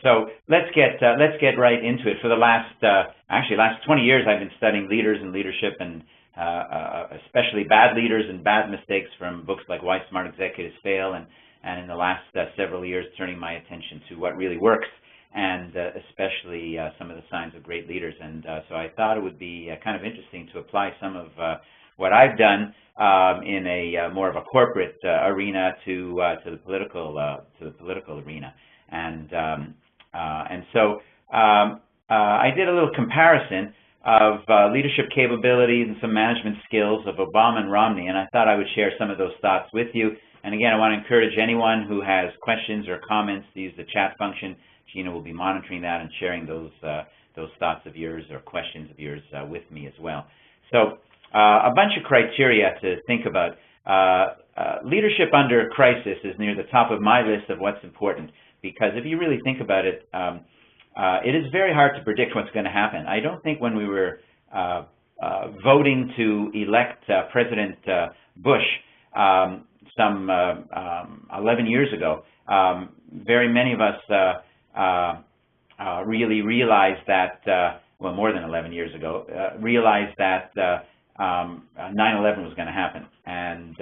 So let's get right into it. For the last 20 years, I've been studying leaders and leadership, and especially bad leaders and bad mistakes from books like Why Smart Executives Fail, and in the last several years, turning my attention to what really works, and especially some of the signs of great leaders. And so I thought it would be kind of interesting to apply some of what I've done in a more of a corporate arena to the political arena. And so I did a little comparison of leadership capabilities and some management skills of Obama and Romney, and I thought I would share some of those thoughts with you. And again, I want to encourage anyone who has questions or comments to use the chat function. Gina will be monitoring that and sharing those thoughts of yours or questions of yours with me as well. So a bunch of criteria to think about. Leadership under crisis is near the top of my list of what's important, because if you really think about it, it is very hard to predict what's going to happen. I don't think when we were voting to elect President Bush some 11 years ago, very many of us really realized that, well, more than 11 years ago, realized that 9/11 was going to happen, and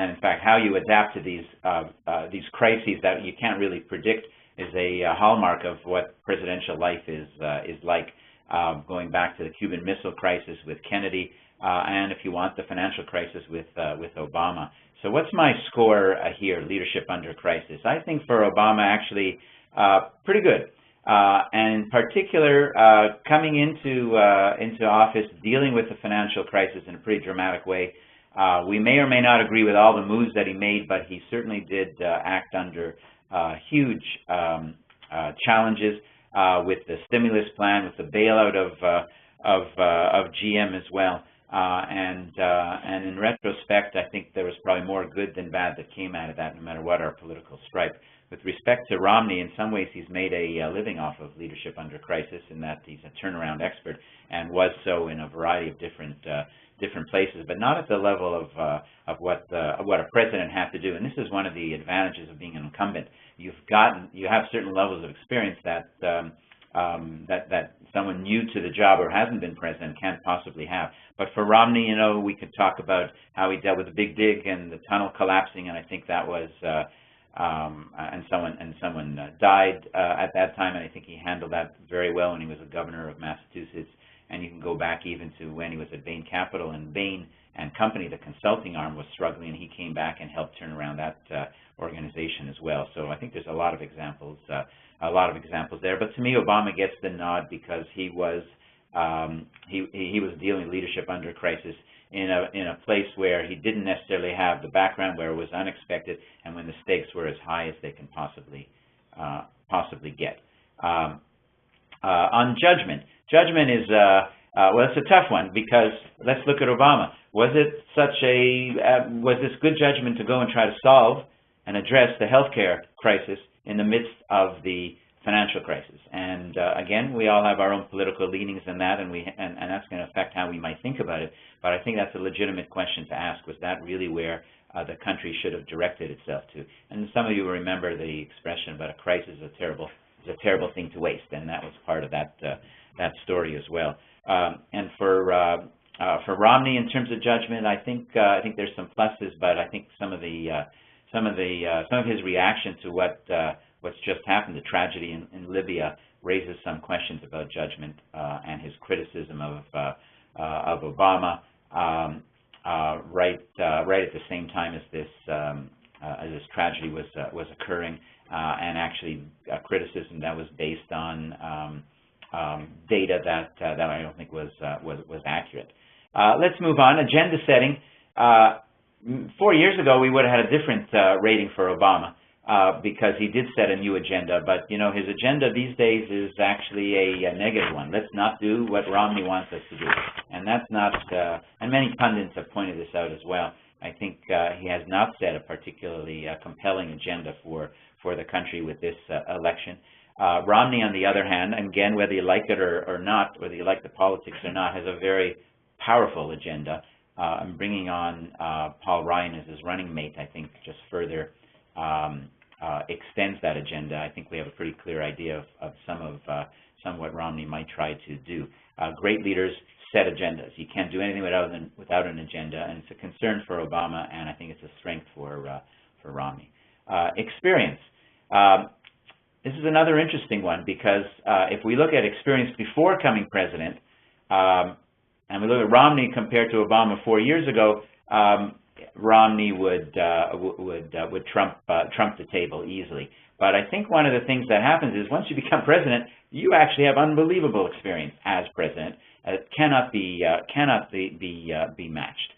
in fact, how you adapt to these crises that you can't really predict is a hallmark of what presidential life is like. Going back to the Cuban Missile Crisis with Kennedy, and if you want, the financial crisis with Obama. So, what's my score here? Leadership under crisis. I think for Obama, actually, pretty good. And in particular, coming into office, dealing with the financial crisis in a pretty dramatic way. We may or may not agree with all the moves that he made, but he certainly did act under huge challenges with the stimulus plan, with the bailout of GM as well. And in retrospect, I think there was probably more good than bad that came out of that, no matter what our political stripe. With respect to Romney, in some ways he's made a living off of leadership under crisis, in that he's a turnaround expert and was so in a variety of different places, but not at the level of what a president had to do. And this is one of the advantages of being an incumbent. You have certain levels of experience that that someone new to the job or hasn't been president can't possibly have. But for Romney, you know, we could talk about how he dealt with the big dig and the tunnel collapsing, and I think that was and someone died at that time, and I think he handled that very well when he was a governor of Massachusetts. And you can go back even to when he was at Bain Capital, and Bain and Company, the consulting arm, was struggling, and he came back and helped turn around that organization as well. So I think there's a lot of examples there. But to me, Obama gets the nod because he was dealing leadership under crisis in a place where he didn't necessarily have the background, where it was unexpected, and when the stakes were as high as they can possibly get. On judgment. Judgment is, well, it's a tough one, because let's look at Obama. Was this good judgment to go and try to solve and address the healthcare crisis in the midst of the financial crisis? And again, we all have our own political leanings in that, and that's going to affect how we might think about it. But I think that's a legitimate question to ask. Was that really where the country should have directed itself to? And some of you will remember the expression about a crisis is a terrible thing to waste, and that was part of that story as well. And for Romney, in terms of judgment, I think there's some pluses, but I think some of his reaction to what's just happened, the tragedy in Libya, raises some questions about judgment, and his criticism of Obama right at the same time as this tragedy was occurring, and actually a criticism that was based on data that I don't think was accurate. Let's move on. Agenda setting. 4 years ago, we would have had a different rating for Obama because he did set a new agenda. But you know, his agenda these days is actually a negative one. Let's not do what Romney wants us to do, and that's not. And many pundits have pointed this out as well. I think he has not set a particularly compelling agenda for the country with this election. Romney, on the other hand, again, whether you like it or not, whether you like the politics or not, has a very powerful agenda. And bringing on Paul Ryan as his running mate, I think, just further extends that agenda. I think we have a pretty clear idea of some of what Romney might try to do. Great leaders set agendas. You can't do anything without an agenda, and it's a concern for Obama, and I think it's a strength for Romney. Experience. This is another interesting one because if we look at experience before becoming president, and we look at Romney compared to Obama 4 years ago, Romney would trump the table easily. But I think one of the things that happens is once you become president, you actually have unbelievable experience as president. It cannot be matched.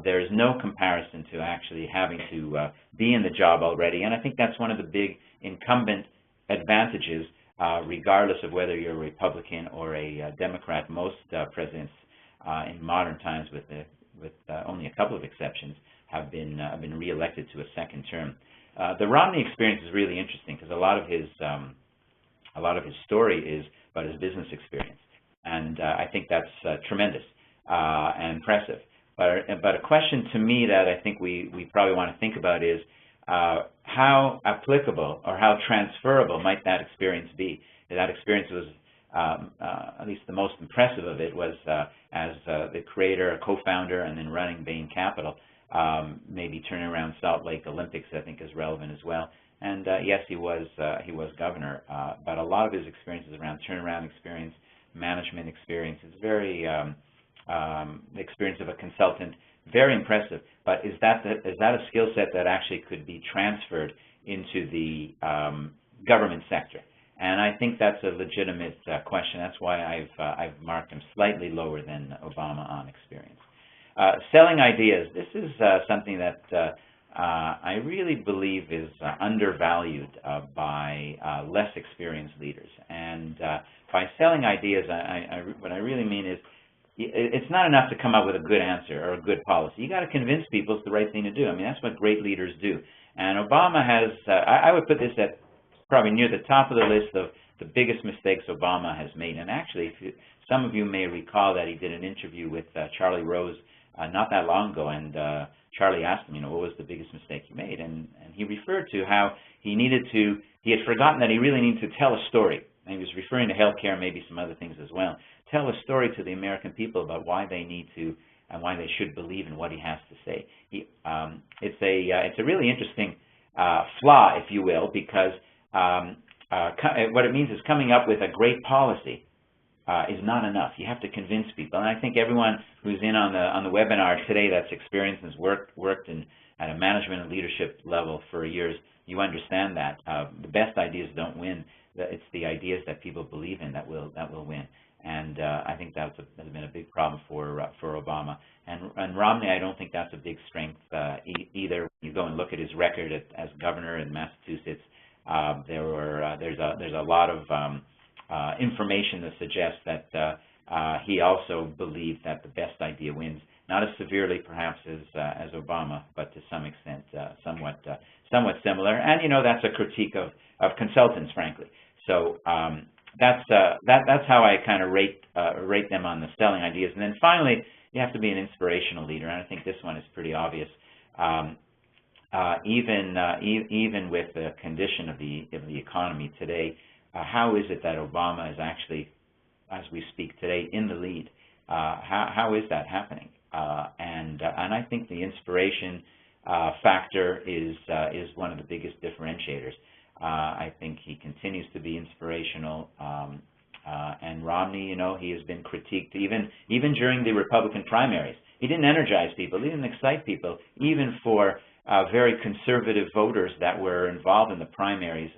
There is no comparison to actually having to be in the job already, and I think that's one of the big incumbent advantages, regardless of whether you're a Republican or a Democrat. Most presidents in modern times, with only a couple of exceptions, have been reelected to a second term. The Romney experience is really interesting because a lot of his story is about his business experience, and I think that's tremendous and impressive. But a question to me that I think we probably want to think about is how applicable or how transferable might that experience be? That experience was, at least the most impressive of it, was as the creator, a co-founder, and then running Bain Capital. Maybe turning around Salt Lake Olympics, I think, is relevant as well. And yes, he was governor, but a lot of his experience is around turnaround experience, management experience. It's very the experience of a consultant. Very impressive. But is that a skill set that actually could be transferred into the government sector? And I think that's a legitimate question. That's why I've marked him slightly lower than Obama on experience. Selling ideas. This is something that I really believe is undervalued by less experienced leaders. And by selling ideas, what I really mean is it's not enough to come up with a good answer or a good policy. You got to convince people it's the right thing to do. I mean, that's what great leaders do. And Obama has, I would put this at probably near the top of the list of the biggest mistakes Obama has made. And actually, some of you may recall that he did an interview with Charlie Rose not that long ago, and Charlie asked him, what was the biggest mistake you made? And he referred to how he had forgotten that he really needed to tell a story. And he was referring to healthcare, maybe some other things as well. Tell a story to the American people about why they need to and why they should believe in what he has to say. It's a really interesting flaw, if you will, because what it means is coming up with a great policy is not enough. You have to convince people, and I think everyone who's in on the webinar today that's experienced and has worked at a management and leadership level for years, you understand that the best ideas don't win. It's the ideas that people believe in that will win, and I think has been a big problem for Obama. And Romney, I don't think that's a big strength either. When you go and look at his record as governor in Massachusetts, there's a lot of information that suggests that he also believed that the best idea wins, not as severely perhaps as Obama, but to some extent somewhat similar. And that's a critique of consultants, frankly. So that's how I kind of rate them on the selling ideas. And then finally, you have to be an inspirational leader, and I think this one is pretty obvious. Even with the condition of the economy today, how is it that Obama is actually, as we speak today, in the lead? How is that happening? And I think the inspiration factor is one of the biggest differentiators. I think he continues to be inspirational. And Romney, he has been critiqued even during the Republican primaries. He didn't energize people. He didn't excite people, even for very conservative voters that were involved in the primaries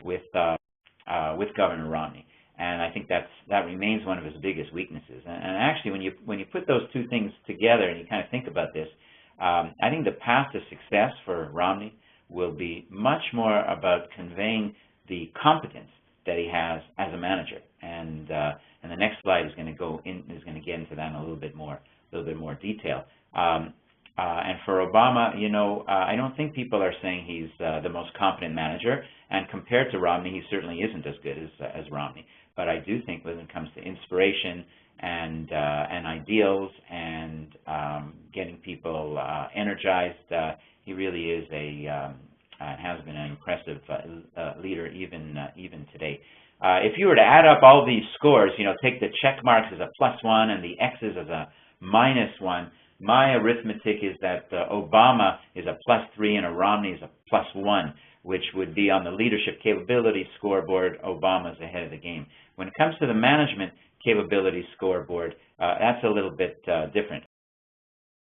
with Governor Romney. And I think that remains one of his biggest weaknesses. And actually, when you put those two things together and you kind of think about this, I think the path to success for Romney will be much more about conveying the competence that he has as a manager. And the next slide is going to get into that in a little bit more detail. And for Obama, I don't think people are saying he's the most competent manager. And compared to Romney, he certainly isn't as good as Romney. But I do think when it comes to inspiration and ideals and getting people energized, he really is has been an impressive leader even today. If you were to add up all these scores, take the check marks as a +1 and the X's as a -1, my arithmetic is that Obama is a +3 and a Romney is a +1, which would be on the leadership capability scoreboard. Obama's ahead of the game. When it comes to the management capability scoreboard, that's a little bit different.